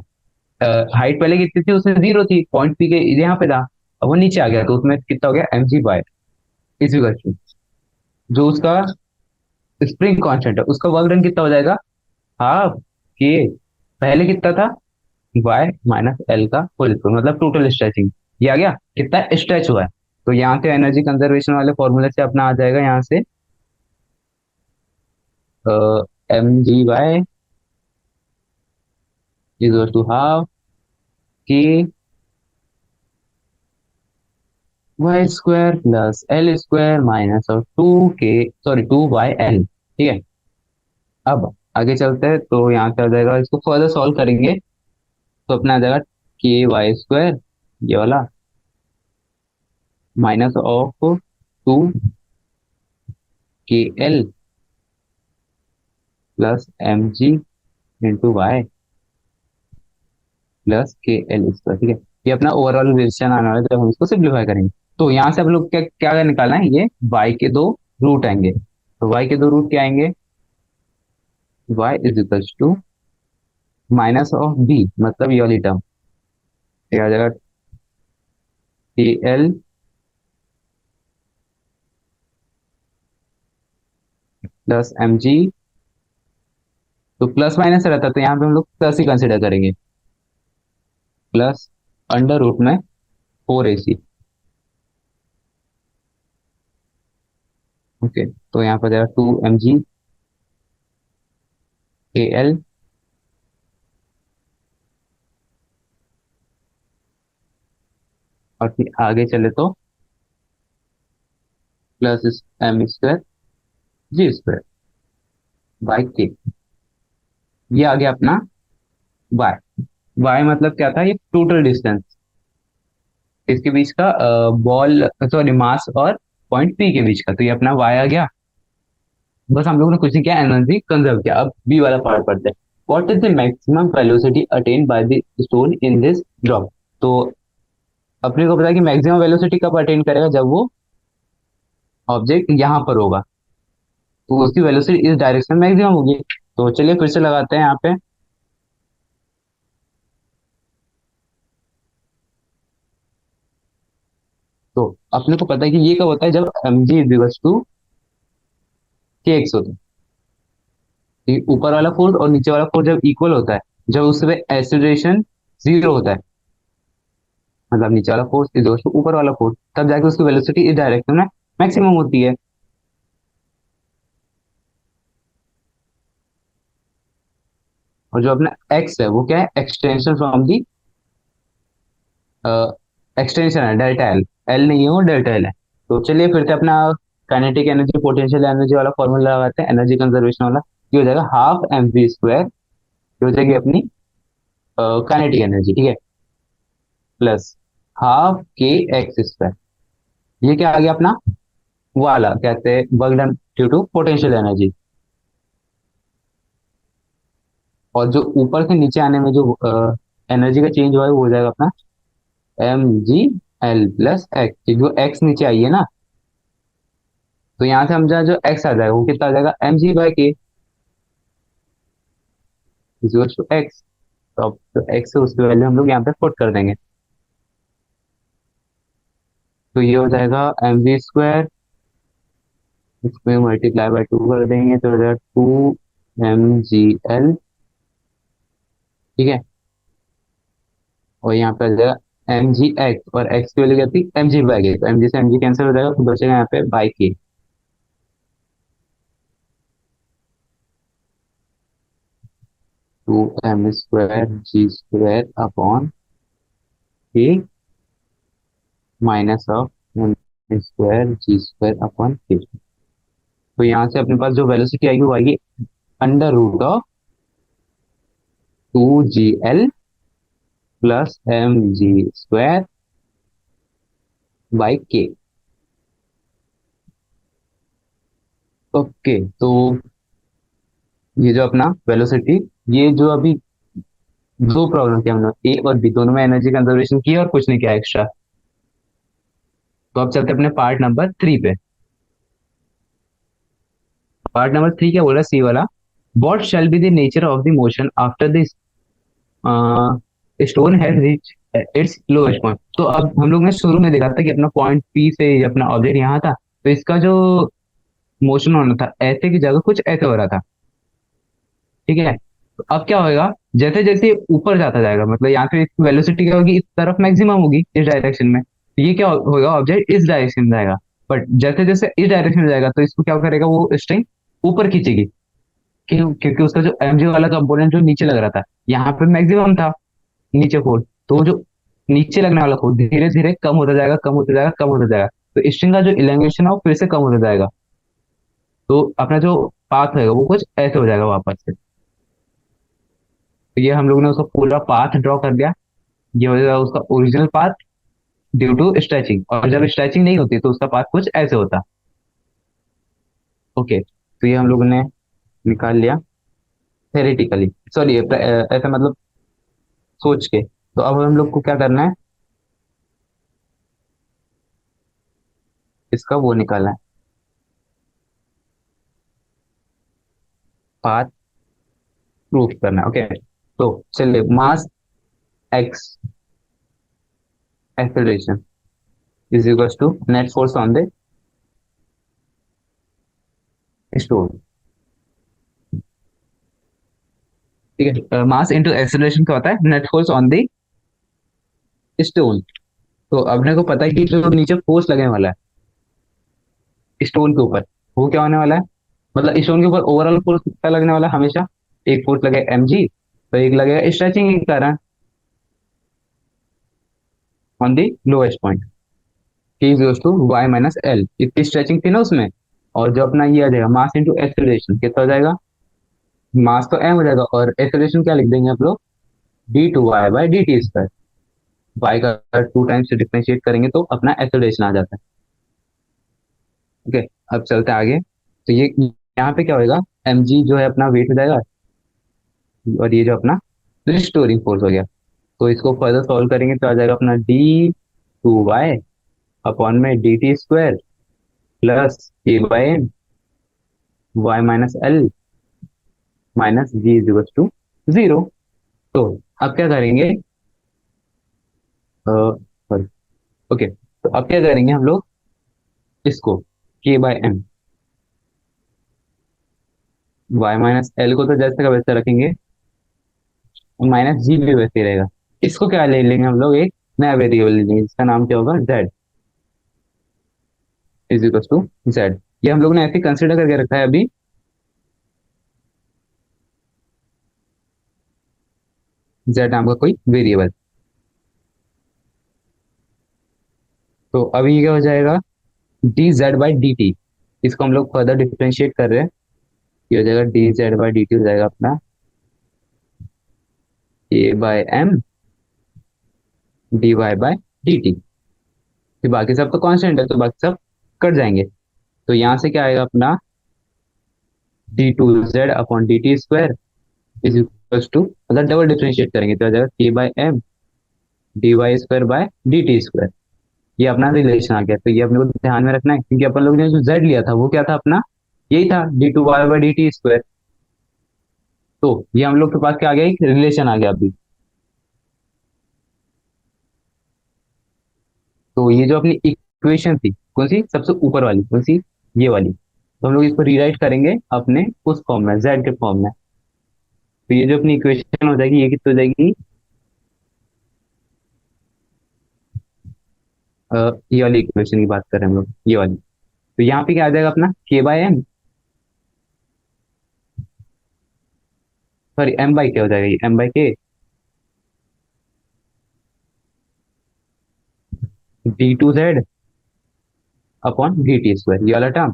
हाइट पहले कितनी थी, उसमें जीरो थी, पॉइंट पी के यहाँ पे था, अब वो नीचे आ गया तो उसमें कितना हो गया, m ji Y is equal to, जो उसका स्प्रिंग कांस्टेंट है उसका वर्क डन कितना हो जाएगा, हाफ के, पहले कितना था, वाई माइनस एल का होल स्क्वायर, मतलब टोटल स्ट्रेचिंग, ये आ गया कितना स्ट्रेच हुआ है। तो यहाँ से एनर्जी कंजर्वेशन वाले फॉर्मूले से अपना आ जाएगा यहाँ से, M ji Y is two half K Y square plus L square minus और two K, sorry two Y L, ठीक है। अब आगे चलते हैं, तो यहाँ से आ जाएगा, इसको फर्दर सॉल्व करेंगे तो अपना आ जाएगा के वाई स्क्वायर, ये वाला, minus of 2 KL plus mg into y plus KL square. ठीक है, ये अपना ओवरऑल रिलेशन आने वाला है जब हम इसको सिंप्लीफाई करेंगे। तो यहाँ से हम लोग क्या क्या निकालना है, ये y के दो रूट आएंगे। तो y के दो रूट क्या आएंगे, y is equal to minus of b, मतलब ये वाली टर्म क्या आ जाएगा, KL प्लस mg। तो प्लस माइनस रहता है तो यहाँ पे हम लोग प्लस ही कंसिडर करेंगे, प्लस अंडर रूट में 4AC। ओके, तो यहाँ पर जाएगा 2 mg KL और फिर आगे चले तो plus m square G square by के। ये आ गया अपना y। y मतलब क्या था, ये टोटल डिस्टेंस इसके बीच का, बॉल सॉरी मास और पॉइंट P के बीच का। तो ये अपना y आ गया। बस हम लोगों ने कुछ नहीं किया, एनर्जी कंजर्व किया। अब बी वाला पार्ट पढ़ते हैं। What is the maximum velocity attain by the stone in this drop. तो अपने को पता है कि मैक्सिमम वेलोसिटी कब अटेन करेगा, जब वो ऑब्जेक्ट यहाँ पर होगा तो उसकी वेलोसिटी इस डायरेक्शन में मैक्सिमम होगी। तो चलिए फिर से लगाते हैं यहाँ पे। तो अपने को पता है कि ये कब होता है, जब mg इज टू kx होता है। ये ऊपर वाला फोर्स और नीचे वाला फोर्स जब इक्वल होता है, जब उसमें एक्सीलरेशन जीरो होता है, मतलब नीचे वाला फोर्स इज टू ऊपर वाला फोर्स, तब जाके उसकी वेलोसिटी इस डायरेक्शन में मैक्सिमम होती है। और जो अपना x है वो क्या है, एक्सटेंशन फ्रॉम दी, एक्सटेंशन है डेल्टा एल। एल नहीं है वो, डेल्टा एल है। तो चलिए फिर से अपना काइनेटिक एनर्जी पोटेंशियल एनर्जी वाला फॉर्मूला लगाते हैं, एनर्जी कंजर्वेशन वाला। ये हो जाएगा हाफ mv स्क्वायर, ये हो जाएगी अपनी काइनेटिक एनर्जी, ठीक है, plus half k x square. ये क्या आ गया अपना वाला, कहते हैं work done due to potential energy. और जो ऊपर से नीचे आने में जो एनर्जी का चेंज हुआ है वो हो जाएगा अपना mg L प्लस एक्स। जो एक्स नीचे आई है ना, तो यहाँ से हम जो एक्स आ जाएगा वो कितना आ जाएगा, mg/k इक्वल्स टू एक्स। तो अब जो एक्स है उसकी वैल्यू हम लोग यहाँ पे पुट कर देंगे। तो ये हो जाएगा mv स्क्वायर, इसमें मल्टीप्लाई बाय 2 कर देंगे तो हो जाएगा 2 mg L। ठीक है, और यहाँ पे आ जाएगा mg/x, और x की वैल्यू क्या थी, mg/k। तो mg से mg कैंसिल हो जाएगा तो बचेगा यहाँ पे बाई के। 2m² G² अपॉन के minus of m² G² upon के। तो यहाँ से अपने पास जो वेलोसिटी आएगी वो आएगी under root of 2GL plus mg² by k. Okay, तो ये जो अपना वेलोसिटी, ये जो अभी दो प्रॉब्लम थी हमने ए और बी दोनों में एनर्जी कंजर्वेशन की और कुछ नहीं किया एक्स्ट्रा। तो अब चलते हैं अपने पार्ट नंबर 3 पे। पार्ट नंबर 3 क्या बोल रहा है, सी वाला। What shall be the nature of the motion after this stone has reach its lowest point. तो अब हम लोग ने शुरू में देखा था कि अपना पॉइंट पी से अपना ऑब्जेक्ट यहाँ था, तो इसका जो मोशन होना था ऐसे की जगह कुछ ऐसे हो रहा था। ठीक है, तो अब क्या होगा, जैसे जैसे ऊपर जाता जाएगा, मतलब यहाँ पे वेलोसिटी क्या होगी, इस तरफ मैक्सिमम होगी इस डायरेक्शन में, तो ये क्या होगा, ऑब्जेक्ट इस डायरेक्शन में जाएगा। बट जैसे जैसे इस डायरेक्शन में जाएगा तो इसको क्या करेगा, वो स्ट्रिंग ऊपर खींचेगी। क्योंकि उसका जो mg वाला कंपोनेंट जो नीचे लग रहा था, यहाँ पे मैक्सिमम था नीचे फोर्स, तो वो जो नीचे लगने वाला फोर्स धीरे धीरे कम होता जाएगा, कम होता जाएगा, कम होता जाएगा। तो स्ट्रिंग का जो इलेंगेशन है वो फिर से कम होता जाएगा। तो अपना जो पाथ होगा वो कुछ ऐसे हो जाएगा वापस से। तो ये हम लोग ने उसका पूरा पाथ ड्रॉ कर दिया। ये हो जाएगा उसका original path. Due to stretching, और जब स्ट्रेचिंग नहीं होती तो उसका पाथ कुछ ऐसे होता। ओके, तो ये हम लोगों ने निकाल लिया थेरेटिकली, सॉरी ऐसा मतलब सोच के। तो अब हम लोग को क्या करना है, इसका वो निकालना है, पाथ प्रूफ करना है। ओके, तो चलिए, mass X acceleration is equal to net force on the stone. ठीक है, मास इंटू एक्सेलरेशन क्या होता है, net force on the stone. तो अपने को पता है कि जो नीचे फोर्स लगने वाला है स्टोन के ऊपर, वो क्या होने वाला है, मतलब स्टोन के ऊपर ओवरऑल फोर्स कितना लगने वाला है हमेशा, एक फोर्स लगेगा mg, तो एक लगेगा स्ट्रेचिंग के कारण on the lowest point, k is to y minus L, इतनी स्ट्रेचिंग थी ना उसमें। और जो अपना ये आ जाएगा मास इंटू एक्सेलरेशन, कितना हो जाएगा, मास तो m हो जाएगा और एक्सेलरेशन क्या लिख देंगे आप लोग, d two y by D T square. Y का टू टाइम्स से डिफरेंशिएट करेंगे तो अपना एक्सेलरेशन आ जाता है। ओके, अब चलते हैं आगे। तो ये यहाँ पे क्या होगा, mg जो है अपना वेट हो जाएगा, और ये जो अपना रिस्टोरिंग फोर्स हो गया। तो इसको फर्दर सॉल्व करेंगे तो आ जाएगा अपना डी टू वाई अपॉन में d T square plus a by m y minus L minus g is equal to zero. तो अब क्या करेंगे, सॉरी, ओके, तो अब क्या करेंगे हम लोग, इसको k by m y minus L को तो जैसे का वैसे रखेंगे, माइनस जी भी वैसे ही रहेगा। इसको क्या ले लेंगे हम लोग, एक नया वेरिएबल ले लेंगे जिसका नाम क्या होगा, z is equal to z. ये हम लोग ने ऐसे कंसिडर करके रखा है अभी, जेड नाम का कोई वेरिएबल। तो अभी क्या हो जाएगा, D Z by D T, इसको हम लोग फर्दर डिफ्रेंशिएट कर रहे हैं, ये हो जाएगा D Z by D T हो जाएगा अपना A by M D Y by D T. फिर बाकी सब तो कांस्टेंट है तो बाकी सब कट जाएंगे। तो यहाँ से क्या आएगा अपना d two Z upon D T square is equal to, मतलब डबल डिफ्रेंशिएट करेंगे तो आ जाएगा k by M D y square by d T square. ये अपना रिलेशन आ गया। तो ये अपने को ध्यान में रखना है क्योंकि अपन लोग ने जो जेड लिया था वो क्या था अपना, यही था d two y by D T square. तो ये हम लोग के पास क्या आ गया, एक रिलेशन आ गया अभी। तो ये जो अपनी इक्वेशन थी कौन सी, सबसे ऊपर वाली कौन सी, ये वाली, तो हम लोग इसको रीराइट करेंगे अपने उस फॉर्म में, जेड के फॉर्म में। तो ये जो अपनी इक्वेशन हो जाएगी, ये कितनी हो जाएगी, ये वाली इक्वेशन की बात कर रहे हैं हम लोग, ये वाली। तो यहाँ पे क्या आ जाएगा अपना k by m, sorry M by k हो जाएगा, ये एम बाई के D two Z upon D T square, ये वाला टर्म।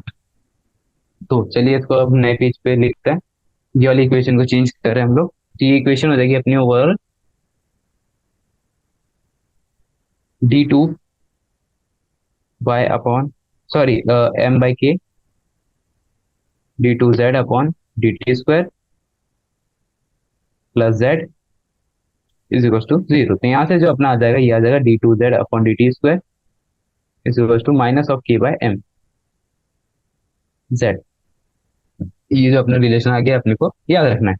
तो चलिए इसको अब नए पेज पे लिखते हैं, ये वाली इक्वेशन को चेंज कर रहे हैं हम लोग। तो ये इक्वेशन हो जाएगी अपनी overall D two by upon, sorry M by के D two Z upon D T square plus Z is equal to zero. तो यहाँ से जो अपना आ जाएगा, ये आ जाएगा d two Z upon D T square is equal to minus of के बाय एम जेड। ये जो अपना रिलेशन आ गया अपने को याद रखना है।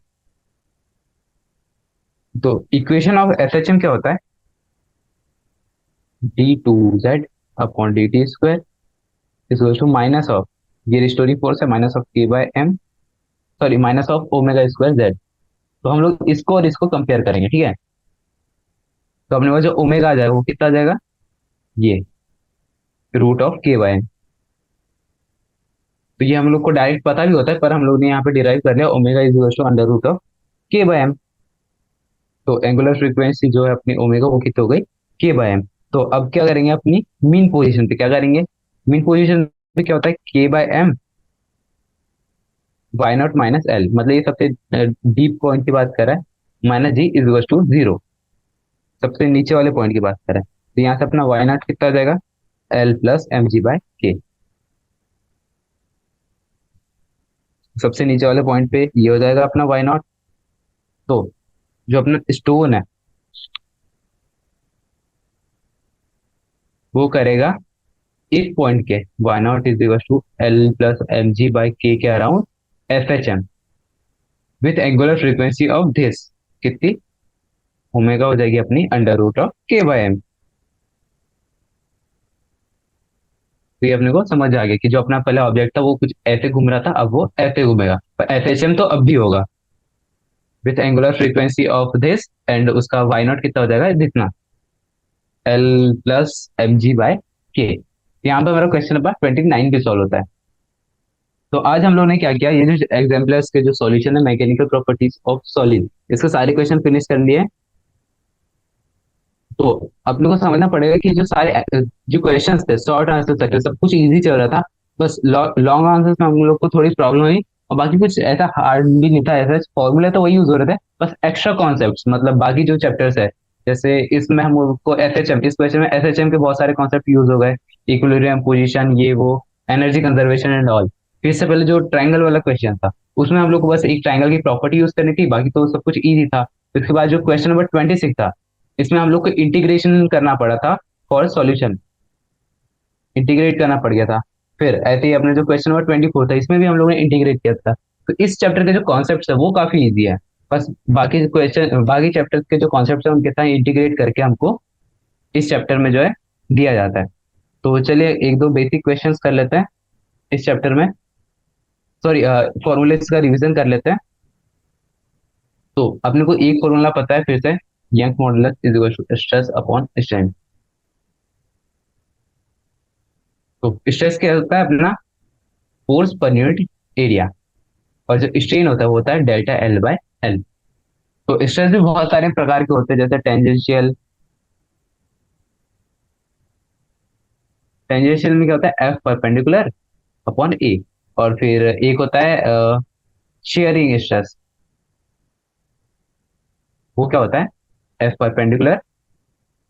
तो equation of S H M क्या होता है, d two Z upon D T square is equal to minus of, ये रिस्टोरिंग फोर्स है, माइनस ऑफ के by m, sorry minus of omega square z. तो हम लोग इसको और इसको कंपेयर करेंगे, ठीक है। तो अपने पास जो ओमेगा आ जाएगा वो कितना आ जाएगा, ये रूट ऑफ के बाय एम। तो ये हम लोग को डायरेक्ट पता भी होता है पर हम लोग ने यहाँ पे डिराइव कर लिया, omega is equal to under root of के बाय एम। तो एंगुलर फ्रीक्वेंसी जो है अपनी ओमेगा वो कितनी हो गई, के बाय एम। तो अब क्या करेंगे, अपनी मीन पोजीशन पे क्या करेंगे, मीन पोजीशन पे क्या होता है, k by m y naught minus L, मतलब ये सबसे डीप पॉइंट की बात कर रहा है, minus g is equal to zero, सबसे नीचे वाले पॉइंट की बात कर रहा है। तो यहाँ से अपना वाई नॉट कितना हो जाएगा, L plus M g by k. सबसे नीचे वाले पॉइंट पे ये हो जाएगा अपना वाई नॉट। तो जो अपना स्टोन है वो करेगा एक पॉइंट के Y naught is equal to L plus M G by K around F H M with angular frequency of this कितनी, ओमेगा हो जाएगी अपनी अंडर रूट ऑफ के बाय एम। तो ये अपने को समझ आ गया कि जो अपना पहला ऑब्जेक्ट था वो कुछ ऐसे घूम रहा था, अब वो ऐसे घूमेगा, पर एफ एच एम तो अब भी होगा with angular frequency of this, and उसका वाई नॉट कितना हो जाएगा जितना, L plus M g by k. यहाँ पे मेरा क्वेश्चन नंबर 29 भी सॉल्व होता है। तो आज हम लोगों ने क्या किया, ये जो एग्जाम्पल्स के जो सॉल्यूशन है मैकेनिकल प्रॉपर्टीज ऑफ सॉलिड, इसके सारे क्वेश्चन फिनिश कर लिए। तो अपने को समझना पड़ेगा कि जो सारे जो क्वेश्चंस थे शॉर्ट आंसर तक सब कुछ इजी चल रहा था, बस लॉन्ग आंसर्स में हम लोग को थोड़ी प्रॉब्लम हुई। और बाकी कुछ ऐसा हार्ड भी नहीं था, ऐसा फॉर्मूले तो वही यूज हो रहे थे, बस एक्स्ट्रा कॉन्सेप्ट्स मतलब बाकी जो चैप्टर्स है, जैसे इसमें हमको एस एच एम, इस क्वेश्चन में एस एच एम के बहुत सारे कॉन्सेप्ट यूज हो गए, इक्विलिब्रियम पोजीशन ये वो, एनर्जी कंजर्वेशन एंड ऑल। फिर इससे पहले जो ट्राइंगल वाला क्वेश्चन था उसमें हम लोग को बस एक ट्राइंगल की प्रॉपर्टी यूज करनी थी, बाकी तो सब कुछ इजी था। उसके बाद जो क्वेश्चन नंबर 26 था, इसमें हम लोग को इंटीग्रेशन करना पड़ा था फॉर सॉल्यूशन, इंटीग्रेट करना पड़ गया था। फिर ऐसे ही अपने जो क्वेश्चन नंबर 24 था इसमें भी हम लोगों ने इंटीग्रेट किया था। तो इस चैप्टर के जो कॉन्सेप्ट है वो काफी इजी है, बस बाकी क्वेश्चन बाकी चैप्टर के जो कॉन्सेप्ट है उनके साथ इंटीग्रेट करके हमको इस चैप्टर में जो है दिया जाता है। तो चलिए एक दो बेसिक क्वेश्चंस कर लेते हैं इस चैप्टर में, सॉरी फॉर्मूलेस का रिवीजन कर लेते हैं। तो अपने को एक फॉर्मूला पता है फिर से, Young modulus is equal to stress upon strain. तो स्ट्रेस क्या होता है अपना, फोर्स पर यूनिट एरिया, और जो स्ट्रेन होता है वो होता है डेल्टा एल बाय एल। तो स्ट्रेस भी बहुत सारे प्रकार के होते हैं, जैसे टेंजेंशियल, टेंजेंशियल में क्या होता है एफ परपेंडिकुलर अपॉन ए, और फिर एक होता है शेयरिंग स्ट्रेस, वो क्या होता है एफ परपेंडिकुलर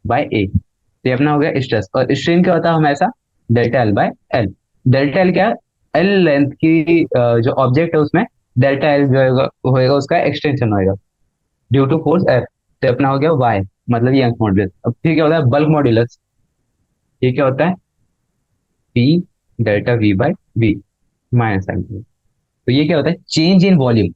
बाय ए। तो ये अपना हो गया स्ट्रेस। और स्ट्रेन क्या होता है हमेशा delta L by L. Delta L क्या है, एल लेंथ की जो ऑब्जेक्ट है उसमें डेल्टा एल जो होएगा उसका एक्सटेंशन होएगा ड्यू टू फोर्स एफ। तो अपना हो गया वाई, मतलब ये यंग मॉडुलस। अब फिर क्या होता है बल्क मॉडुलस, ये क्या होता है P delta V by V minus L. तो ये क्या होता है चेंज इन वॉल्यूम,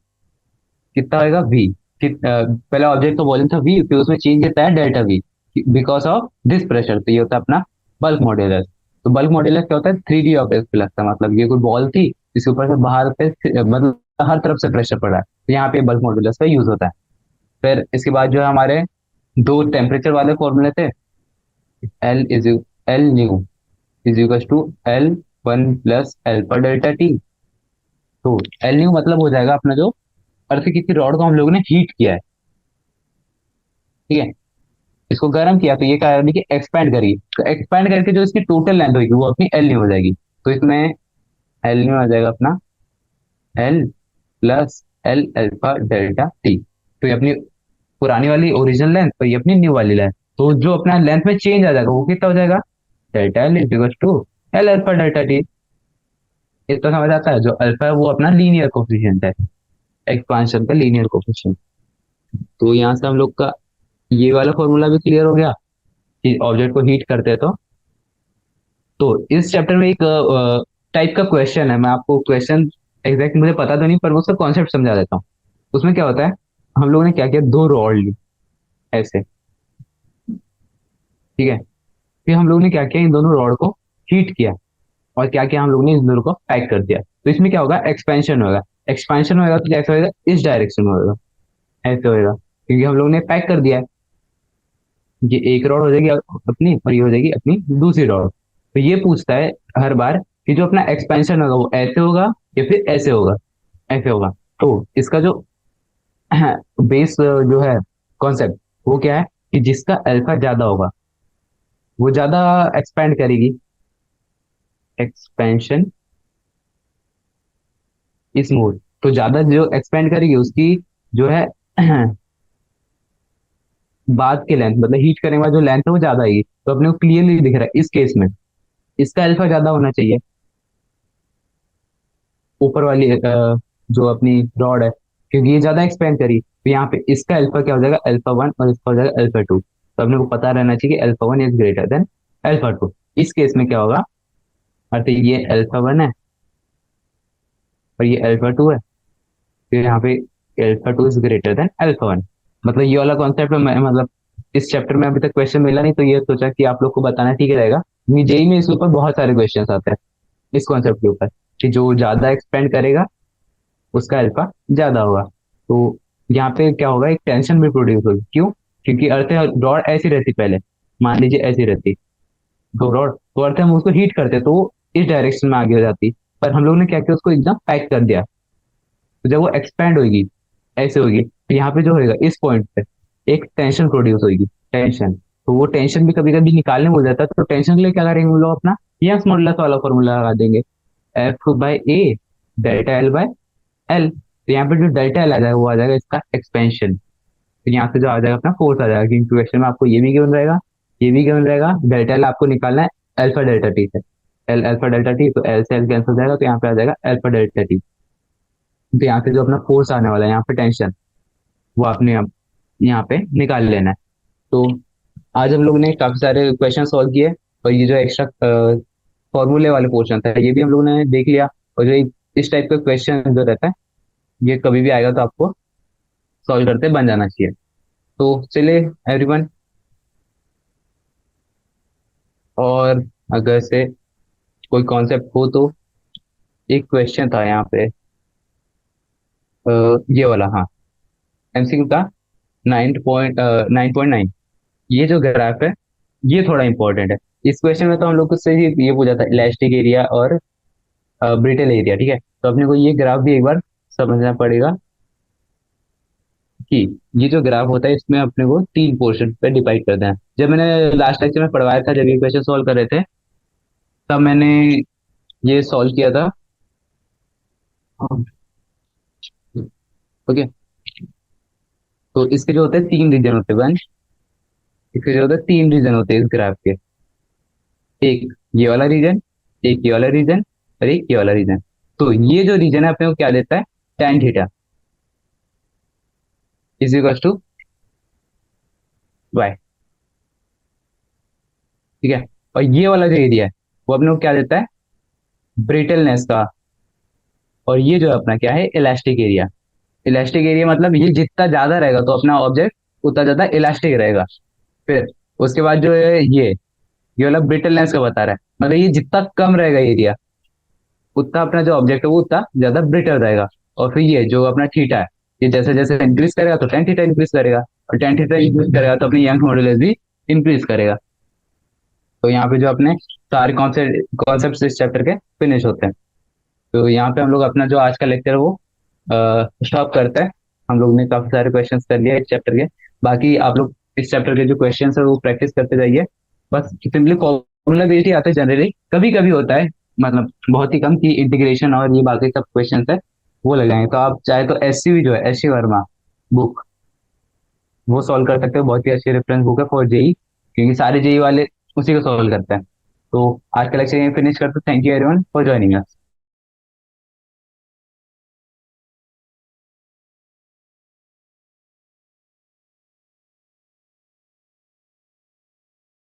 कितना होगा वी, पहला ऑब्जेक्ट का वॉल्यूम था वी, फिर उसमें चेंज कितना है delta we because of this pressure. तो ये होता है अपना बल्क मॉड्यूलस। तो बल्क मॉड्यूलस क्या होता है 3D ऑब्जेक्ट पे लगता है, मतलब ये कोई बॉल थी इसके ऊपर से बाहर पे मतलब हर तरफ से प्रेशर पड़ रहा है, तो यहाँ पे बल्क मॉड्यूलस का यूज होता है। फिर इसके बाद जो है हमारे दो टेम्परेचर वाले फॉर्मूले थे, L is L new is equal to L one plus L पर डेल्टा टी। तो एल न्यू मतलब हो जाएगा अपना जो अर्थ की किसी रॉड को हम लोगों ने हीट किया है, ठीक है, इसको गर्म किया तो ये क्या है कि एक्सपैंड करी, तो एक्सपैंड करके जो इसकी टोटल लेंथ होगी वो अपनी एल न्यू हो जाएगी। तो इसमें एल न्यू आ जाएगा अपना L plus L alpha delta T. तो ये अपनी पुरानी वाली ओरिजिनल लेंथ और ये अपनी न्यू वाली लेंथ, तो जो अपना लेंथ में चेंज आ जाएगा वो कितना हो जाएगा delta L equal to L alpha delta T. इतना समझ आता है, जो अल्फा है वो अपना लीनियर कोफिशिएंट है, एक्सपांशन का लीनियर कोफिशिएंट। तो यहाँ से हम लोग का ये वाला फॉर्मूला भी क्लियर हो गया कि ऑब्जेक्ट को हीट करते हैं। तो इस चैप्टर में एक टाइप का क्वेश्चन है, मैं आपको क्वेश्चन एग्जैक्ट मुझे पता तो नहीं पर मैं उसका कॉन्सेप्ट समझा देता हूँ। उसमें क्या होता है, हम लोगों ने क्या किया, दो रॉड ली ऐसे, ठीक है, फिर हम लोगों ने क्या किया इन दोनों रॉड को हीट किया, और क्या किया हम लोगों ने इन दोनों को पैक कर दिया। तो इसमें क्या होगा एक्सपेंशन होगा, एक्सपेंशन होगा तो कैसे होगा इस डायरेक्शन में होगा, ऐसे होगा क्योंकि हम लोगों ने पैक कर दिया है। ये एक रॉड हो जाएगी अपनी और ये हो जाएगी अपनी दूसरी रॉड। तो ये पूछता है हर बार कि जो अपना एक्सपेंशन होगा वो ऐसे होगा या फिर ऐसे होगा, ऐसे होगा। तो इसका जो बेस जो है कॉन्सेप्ट वो क्या है कि जिसका अल्फा ज्यादा होगा वो ज्यादा एक्सपेंड करेगी, एक्सपेंशन इस मोड। तो ज्यादा जो एक्सपेंड करेगी उसकी जो है बाद के लेंथ मतलब हीट करने के बाद जो लेंथ है वो ज्यादा आएगी, तो अपने को क्लियरली दिख रहा है इस केस में इसका अल्फा ज्यादा होना चाहिए। ऊपर वाली जो अपनी रॉड है, क्योंकि ये ज्यादा एक्सपेंड करी, तो यहाँ पे इसका अल्फा क्या हो जाएगा, अल्फा वन, और इसका हो जाएगा अल्फा टू। तो अपने को पता रहना चाहिए कि alpha one is greater than alpha two. इस केस में क्या होगा, अर्थात ये अल्फा वन है और ये अल्फा टू है, फिर यहाँ पे alpha two is greater than alpha one. मतलब ये वाला कॉन्सेप्ट में मतलब इस चैप्टर में अभी तक क्वेश्चन मिला नहीं, तो ये सोचा कि आप लोग को बताना ठीक रहेगा। जेई में इसके ऊपर बहुत सारे क्वेश्चन आते हैं इस कॉन्सेप्ट के ऊपर, कि जो ज्यादा एक्सपेंड करेगा उसका अल्फा ज्यादा होगा। तो यहाँ पे क्या होगा, एक टेंशन भी प्रोड्यूस होगी। क्यों? क्योंकि अर्थ रॉड ऐसी रहती पहले, मान लीजिए ऐसी रहती, तो रॉड तो अर्थ हम उसको हीट करते तो वो इस डायरेक्शन में आगे हो जाती, पर हम लोग ने क्या किया, उसको एकदम पैक कर दिया। तो जब वो एक्सपैंड होगी, ऐसे होगी, तो यहाँ पे जो होगा इस पॉइंट पे एक टेंशन प्रोड्यूस होगी, टेंशन। तो वो टेंशन भी कभी कभी निकालने में हो जाता है, तो टेंशन के लिए क्या करेंगे हम लोग, अपना यंग्स मॉडुलस वाला फॉर्मूला लगा देंगे, F by A delta L by L. तो यहाँ पे जो डेल्टा एल आ जाएगा वो आ जाएगा इसका एक्सपेंशन। फिर यहाँ से जो आ जाएगा अपना फोर्स आ जाएगा, क्योंकि क्वेश्चन में आपको ये भी गिवन रहेगा, ये भी गिवन रहेगा। डेल्टा एल आपको निकालना है अल्फा डेल्टा टी से, एल अल्फा डेल्टा टी, तो एल से एल कैंसिल हो जाएगा, तो यहाँ पे आ जाएगा अल्फा डेल्टा टी। तो यहाँ पे जो अपना फोर्स आने वाला है, यहाँ पे टेंशन, वो आपने अब यहाँ पे निकाल लेना है। तो आज हम लोग ने काफी सारे क्वेश्चन सॉल्व किए, और ये जो एक्स्ट्रा फॉर्मूले वाले पोर्शन था ये भी हम लोगों ने देख लिया। और जो इस टाइप का क्वेश्चन जो रहता है ये कभी भी आएगा तो आपको सॉल्व करते बन जाना चाहिए। तो चलिए एवरीवन, और अगर से कोई कॉन्सेप्ट हो तो, एक क्वेश्चन था यहाँ पे ये वाला, हाँ, एमसीक्यू का 9.9, ये जो ग्राफ है ये थोड़ा इंपॉर्टेंट है। इस क्वेश्चन में तो हम लोग को से ही ये पूछा था इलास्टिक एरिया और ब्रिटल एरिया, ठीक है। तो अपने को ये ग्राफ भी एक बार समझना पड़ेगा कि ये जो ग्राफ होता है इसमें अपने को तीन पोर्शन पे डिवाइड करते हैं। जब मैंने लास्ट लेक्चर में पढ़वाया था, जब ये क्वेश्चन सॉल्व कर रहे थे, तब मैंने ये सॉल्व किया था। ओके, तो इसके जो होते हैं तीन रीजन होते हैं, वन, इसके जो होते हैं तीन रीजन होते हैं इस ग्राफ के, एक ये वाला रीजन, एक ये वाला रीजन, और एक ये वाला रीजन। तो ये जो रीजन है अपने को क्या देता है, tan theta is equal to y, ठीक है। और ये वाला जो एरिया है वो अपने को क्या देता है, ब्रिटलनेस का। और ये जो है अपना क्या है, इलास्टिक एरिया। इलास्टिक एरिया मतलब ये जितना ज्यादा रहेगा तो अपना ऑब्जेक्ट उतना ज्यादा इलास्टिक रहेगा। फिर उसके बाद जो है ये वाला ब्रिटलनेस का बता रहा है, मतलब ये जितना कम रहेगा एरिया उतना अपना जो ऑब्जेक्ट है वो उतना ज्यादा ब्रिटल रहेगा। और फिर ये जो अपना थीटा है, ये जैसे जैसे इंक्रीज करेगा तो टेन थीटा इंक्रीज करेगा, और टेन थीटा इंक्रीज करेगा तो अपनी यंग मॉडुलस भी इंक्रीज करेगा। तो यहाँ पे जो अपने सारे कॉन्सेप्ट इस चैप्टर के फिनिश होते हैं। तो यहाँ पे हम लोग अपना जो आज का लेक्चर है वो स्टॉप करते हैं। हम लोग ने काफी सारे क्वेश्चंस कर लिए इस चैप्टर के। बाकी आप लोग इस चैप्टर के जो क्वेश्चंस है वो प्रैक्टिस करते जाइए। बस सिंपली फॉर्मूला बेस्ड ही आते हैं जनरली, कभी कभी होता है मतलब बहुत ही कम, की इंटीग्रेशन और ये बाकी सब क्वेश्चंस है वो लगाएंगे। तो आप चाहे तो एससी जो है, एससी वर्मा बुक, वो सॉल्व कर सकते हो। बहुत ही अच्छी रेफरेंस बुक है फॉर जेई, क्योंकि सारे जेई वाले उसी को सॉल्व करते हैं। तो आज का लेक्चर यहीं फिनिश करते हैं। Thank you everyone for joining us.